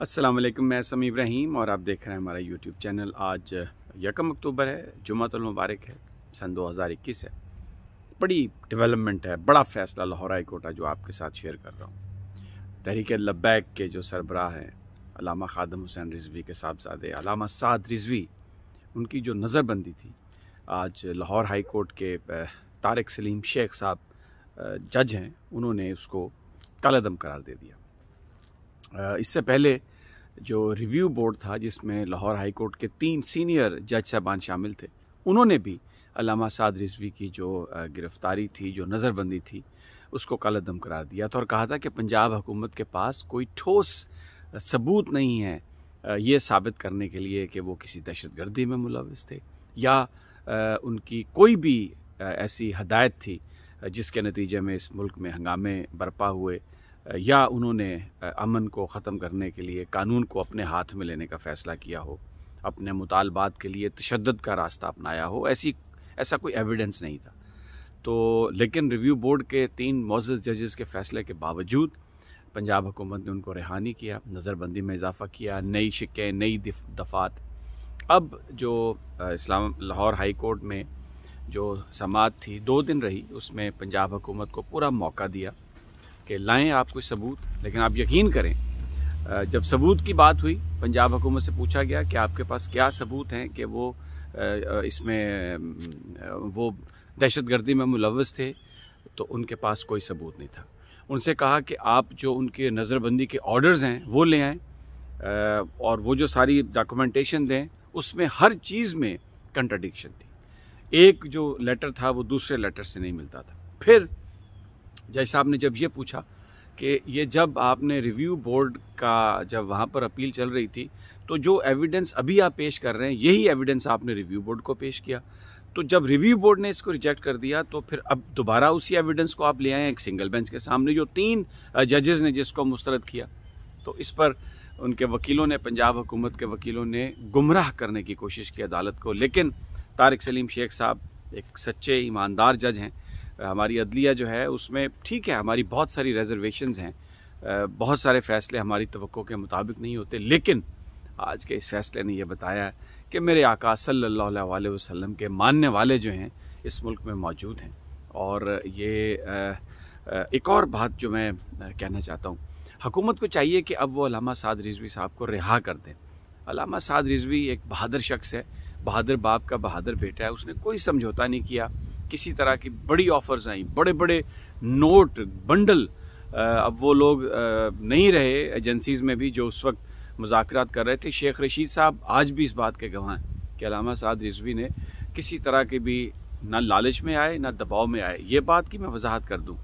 अस्सलाम वालेकुम, मैं समी इब्राहिम और आप देख रहे हैं हमारा यूट्यूब चैनल। आज 1 अक्टूबर है, जुम्मतुल मुबारक है, सन 2021 है। बड़ी डेवलपमेंट है, बड़ा फैसला लाहौर हाई कोर्ट है जो आपके साथ शेयर कर रहा हूँ। तहरीक लब्बैक के जो सरबराह हैं अल्लामा खादम हुसैन रिजवी के साहबजादे अल्लामा साद रिजवी, उनकी जो नज़रबंदी थी, आज लाहौर हाई कोर्ट के तारिक सलीम शेख साहब जज हैं, उन्होंने उसको कालादम करार दे दिया। इससे पहले जो रिव्यू बोर्ड था जिसमें लाहौर हाई कोर्ट के 3 सीनियर जज साहबान शामिल थे, उन्होंने भी अल्लामा साद रिजवी की जो गिरफ्तारी थी, जो नज़रबंदी थी, उसको कालादम करार दिया था और कहा था कि पंजाब हुकूमत के पास कोई ठोस सबूत नहीं है ये साबित करने के लिए कि वो किसी दहशतगर्दी में मुलविस थे या उनकी कोई भी ऐसी हदायत थी जिसके नतीजे में इस मुल्क में हंगामे बरपा हुए या उन्होंने अमन को ख़त्म करने के लिए कानून को अपने हाथ में लेने का फ़ैसला किया हो, अपने मुतालबात के लिए तशद्दुद का रास्ता अपनाया हो। ऐसा कोई एविडेंस नहीं था। तो लेकिन रिव्यू बोर्ड के 3 मोअज़्ज़ज़ जजेस के फ़ैसले के बावजूद पंजाब हुकूमत ने उनको रिहा नहीं किया, नज़रबंदी में इजाफ़ा किया, नई शिक्कें, नई दफ़ात। अब जो लाहौर हाई कोर्ट में जो समाअत थी 2 दिन रही, उसमें पंजाब हुकूमत को पूरा मौका दिया कि लाएं आप कोई सबूत। लेकिन आप यकीन करें, जब सबूत की बात हुई, पंजाब हुकूमत से पूछा गया कि आपके पास क्या सबूत हैं कि वो इसमें वो दहशतगर्दी में मुलव्वस थे, तो उनके पास कोई सबूत नहीं था। उनसे कहा कि आप जो उनके नज़रबंदी के ऑर्डर्स हैं वो ले आएँ और वो जो सारी डॉक्यूमेंटेशन दें, उसमें हर चीज़ में कंट्राडिक्शन थी। एक जो लेटर था वो दूसरे लेटर से नहीं मिलता था। फिर जज साहब ने जब ये पूछा कि ये जब आपने रिव्यू बोर्ड का जब वहाँ पर अपील चल रही थी, तो जो एविडेंस अभी आप पेश कर रहे हैं यही एविडेंस आपने रिव्यू बोर्ड को पेश किया। तो जब रिव्यू बोर्ड ने इसको रिजेक्ट कर दिया तो फिर अब दोबारा उसी एविडेंस को आप ले आए एक सिंगल बेंच के सामने, जो 3 जजेस ने जिसको मुस्तरद किया। तो इस पर उनके वकीलों ने, पंजाब हुकूमत के वकीलों ने गुमराह करने की कोशिश की अदालत को। लेकिन तारिक सलीम शेख साहब एक सच्चे ईमानदार जज हैं। हमारी अदलिया जो है उसमें ठीक है, हमारी बहुत सारी रिजर्वेशंस हैं, बहुत सारे फ़ैसले हमारी तवक्को के मुताबिक नहीं होते, लेकिन आज के इस फैसले ने यह बताया कि मेरे आका सल्लल्लाहु अलैहि वसल्लम के मानने वाले जो हैं इस मुल्क में मौजूद हैं। और ये एक और बात जो मैं कहना चाहता हूँ, हुकूमत को चाहिए कि अब वो अल्लामा साद रिजवी साहब को रिहा कर दें। अल्लामा साद रिजवी एक बहादुर शख्स है, बहादुर बाप का बहादुर बेटा है। उसने कोई समझौता नहीं किया, किसी तरह की बड़ी ऑफर्स आई, बड़े बड़े नोट बंडल। अब वो लोग नहीं रहे एजेंसीज़ में भी जो उस वक्त मुज़ाकरात कर रहे थे। शेख रशीद साहब आज भी इस बात के गवाह हैं कि अल्लामा साद रिजवी ने किसी तरह के भी ना लालच में आए ना दबाव में आए। ये बात की मैं वजाहत कर दूं,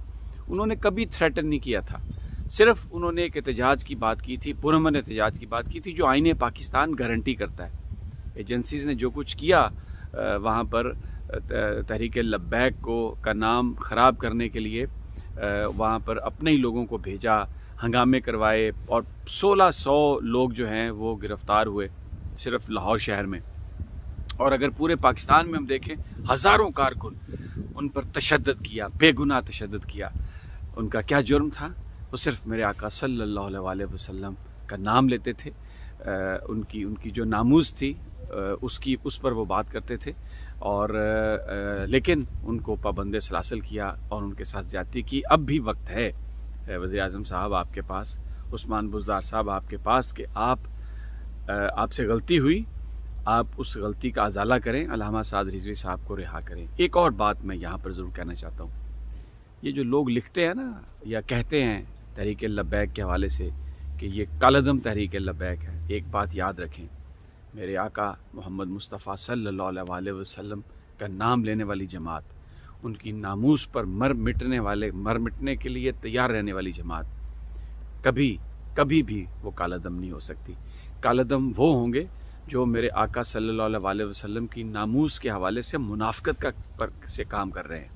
उन्होंने कभी थ्रेटन नहीं किया था। सिर्फ उन्होंने एक एहतजाज की बात की थी, पुरअमन एहतजाज की बात की थी, जो आईने पाकिस्तान गारंटी करता है। एजेंसीज़ ने जो कुछ किया वहाँ पर तहरीक लब्बैक का नाम ख़राब करने के लिए वहाँ पर अपने ही लोगों को भेजा, हंगामे करवाए और 1600 लोग जो हैं वो गिरफ़्तार हुए सिर्फ लाहौर शहर में। और अगर पूरे पाकिस्तान में हम देखें, हज़ारों कारकुन उन पर तशद्दुद किया, बेगुनाह तशद्दुद किया। उनका क्या जुर्म था? वो सिर्फ मेरे आका सल्लल्लाहु अलैहि वसल्लम का नाम लेते थे। उनकी जो नामूस थी उस पर वो बात करते थे और लेकिन उनको पाबंद सलासल किया और उनके साथ ज़्यादती की। अब भी वक्त है वज़ीर आज़म साहब आपके पास, उस्मान बुज़दार साहब आपके पास, कि आपसे गलती हुई, आप उस गलती का अजाला करें, अल्लामा साद रिजवी साहब को रिहा करें। एक और बात मैं यहाँ पर ज़रूर कहना चाहता हूँ, ये जो लोग लिखते हैं ना या कहते हैं तहरीक लब्बैक के हवाले से कि ये कालादम तहरीक लब्बैक है, एक बात याद रखें, मेरे आका मोहम्मद मुस्तफ़ा सल्लल्लाहु अलैहि वसल्लम का नाम लेने वाली जमात, उनकी नामूस पर मर मिटने के लिए तैयार रहने वाली जमात, कभी भी वो कालादम नहीं हो सकती। कालादम वो होंगे जो मेरे आका सल्लल्लाहु अलैहि वसल्लम की नामूस के हवाले से मुनाफिकत से काम कर रहे हैं,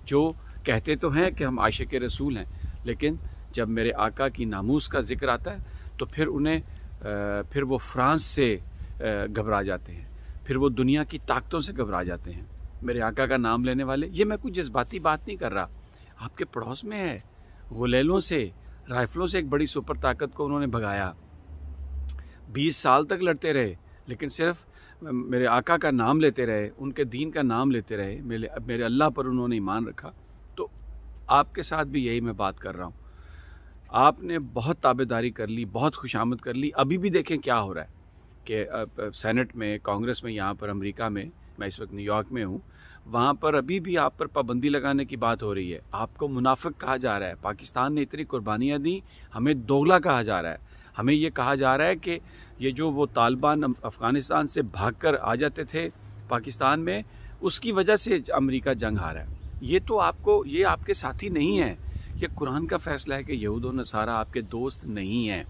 जो कहते तो हैं कि हम आशिक रसूल हैं, लेकिन जब मेरे आका की नामूस का जिक्र आता है तो फिर वो फ्रांस से घबरा जाते हैं, फिर वो दुनिया की ताकतों से घबरा जाते हैं। मेरे आका का नाम लेने वाले, ये मैं कुछ जज्बाती बात नहीं कर रहा, आपके पड़ोस में है, गुलेलों से, राइफलों से एक बड़ी सुपर ताकत को उन्होंने भगाया। 20 साल तक लड़ते रहे, लेकिन सिर्फ मेरे आका का नाम लेते रहे, उनके दीन का नाम लेते रहे, मेरे अल्लाह पर उन्होंने ईमान रखा। तो आपके साथ भी यही मैं बात कर रहा हूँ। आपने बहुत ताबेदारी कर ली, बहुत खुशामद कर ली। अभी भी देखें क्या हो रहा है कि सेनेट में, कांग्रेस में, यहाँ पर अमेरिका में, मैं इस वक्त न्यूयॉर्क में हूँ, वहाँ पर अभी भी आप पर पाबंदी लगाने की बात हो रही है। आपको मुनाफिक कहा जा रहा है। पाकिस्तान ने इतनी कुर्बानियाँ दी, हमें दोगला कहा जा रहा है। हमें ये कहा जा रहा है कि ये जो वो तालिबान अफ़गानिस्तान से भागकर आ जाते थे पाकिस्तान में, उसकी वजह से अमेरिका जंग हारा है। ये आपके साथी नहीं है। ये कुरान का फैसला है कि यहूद और नसारा आपके दोस्त नहीं हैं।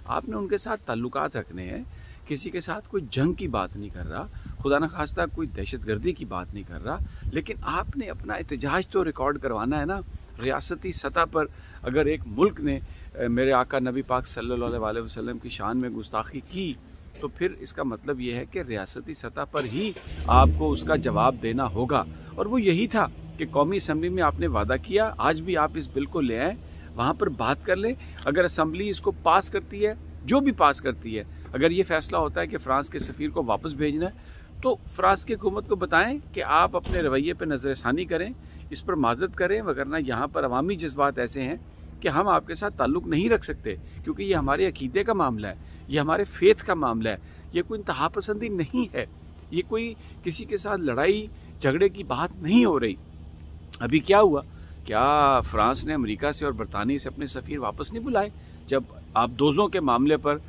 आपने उनके साथ ताल्लुकात रखने हैं। किसी के साथ कोई जंग की बात नहीं कर रहा, खुदा न खास्ता कोई दहशतगर्दी की बात नहीं कर रहा, लेकिन आपने अपना एहतजाज तो रिकॉर्ड करवाना है ना। रियासती सतह पर अगर एक मुल्क ने मेरे आका नबी पाक सल्लल्लाहु अलैहि वसल्लम की शान में गुस्ताखी की, तो फिर इसका मतलब ये है कि रियासती सतह पर ही आपको उसका जवाब देना होगा। और वो यही था कि कौमी असम्बली में आपने वादा किया। आज भी आप इस बिल को ले आए, वहाँ पर बात कर लें। अगर असम्बली इसको पास करती है, जो भी पास करती है, अगर ये फैसला होता है कि फ़्रांस के सफ़ीर को वापस भेजना है, तो फ़्रांस की हुकूमत को बताएं कि आप अपने रवैये पर नज़रसानी करें, इस पर माजरत करें। वगरना यहाँ पर अवामी जज्बात ऐसे हैं कि हम आपके साथ ताल्लुक़ नहीं रख सकते, क्योंकि ये हमारे अकीदे का मामला है, ये हमारे फेथ का मामला है। ये कोई इंतहा पसंदी नहीं है, ये कोई किसी के साथ लड़ाई झगड़े की बात नहीं हो रही। अभी क्या हुआ? क्या फ़्रांस ने अमेरिका से और बरतानिया से अपने सफ़ीर वापस नहीं बुलाए? जब आप दोज़ों के मामले पर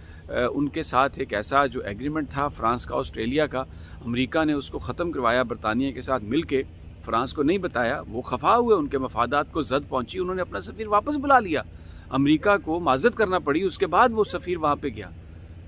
उनके साथ एक ऐसा जो एग्रीमेंट था फ़्रांस का, ऑस्ट्रेलिया का, अमेरिका ने उसको ख़त्म करवाया बरतानिया के साथ मिल के, फ़्रांस को नहीं बताया। वो खफा हुए, उनके मफादात को जद पहुंची, उन्होंने अपना सफ़ीर वापस बुला लिया। अमेरिका को माजरत करना पड़ी, उसके बाद वो सफ़ीर वहाँ पे गया।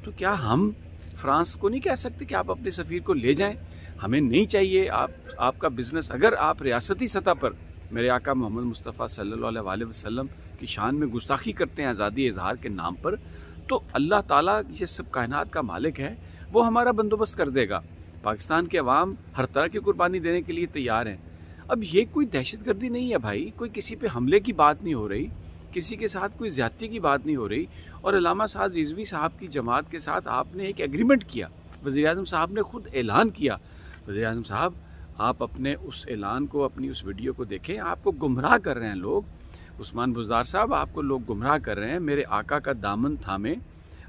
तो क्या हम फ़्रांस को नहीं कह सकते कि आप अपने सफ़ीर को ले जाएं? हमें नहीं चाहिए आपका बिजनेस। अगर आप रियासती सतह पर मेरे आका मोहम्मद मुस्तफ़ा सल्लल्लाहु अलैहि वसल्लम की शान में गुस्ताखी करते हैं आज़ादी इजहार के नाम पर, तो अल्लाह ताला ये सब कायनात का मालिक है, वो हमारा बंदोबस्त कर देगा। पाकिस्तान के अवाम हर तरह की कुर्बानी देने के लिए तैयार हैं। अब ये कोई दहशतगर्दी नहीं है भाई, कोई किसी पे हमले की बात नहीं हो रही, किसी के साथ कोई ज्यादती की बात नहीं हो रही। और अल्लामा साद रिजवी साहब की जमात के साथ आपने एक एग्रीमेंट किया, वज़ीर आज़म साहब ने खुद ऐलान किया। वज़ीर आज़म साहब, आप अपने उस ऐलान को, अपनी उस वीडियो को देखें। आपको गुमराह कर रहे हैं लोग। उस्मान बुज़दार साहब, आपको लोग गुमराह कर रहे हैं। मेरे आका का दामन थामें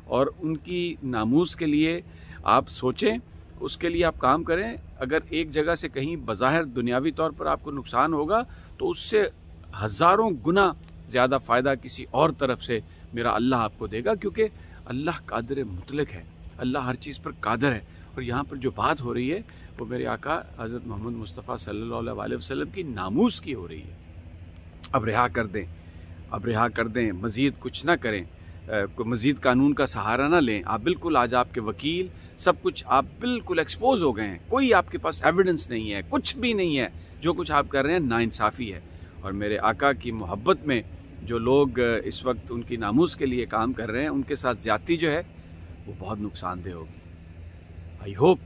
और उनकी नामूस के लिए आप सोचें, उसके लिए आप काम करें। अगर एक जगह से कहीं बज़ाहिर दुनियावी तौर पर आपको नुकसान होगा, तो उससे हज़ारों गुना ज़्यादा फ़ायदा किसी और तरफ से मेरा अल्लाह आपको देगा, क्योंकि अल्लाह कादिर मुतलक है, अल्लाह हर चीज़ पर कादिर है। और यहाँ पर जो बात हो रही है वो मेरे आका हज़रत मोहम्मद मुस्तफ़ा सल्लल्लाहु अलैहि वसल्लम की नामूस की हो रही है। अब रिहा कर दें, अब रिहा कर दें, मज़ीद कुछ ना करें, मज़ीद कानून का सहारा ना लें। आप बिल्कुल, आज आपके वकील सब कुछ, आप बिल्कुल एक्सपोज हो गए हैं। कोई आपके पास एविडेंस नहीं है, कुछ भी नहीं है। जो कुछ आप कर रहे हैं नाइंसाफ़ी है। और मेरे आका की मोहब्बत में जो लोग इस वक्त उनकी नामूस के लिए काम कर रहे हैं, उनके साथ ज़्यादती जो है वो बहुत नुकसानदेह होगी। आई होप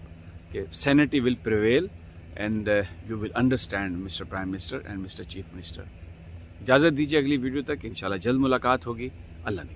कि sanity will prevail and you will understand mister prime minister and mister chief minister. इजाज़त दीजिए, अगली वीडियो तक इंशाल्लाह जल्द मुलाकात होगी। अल्लाह ने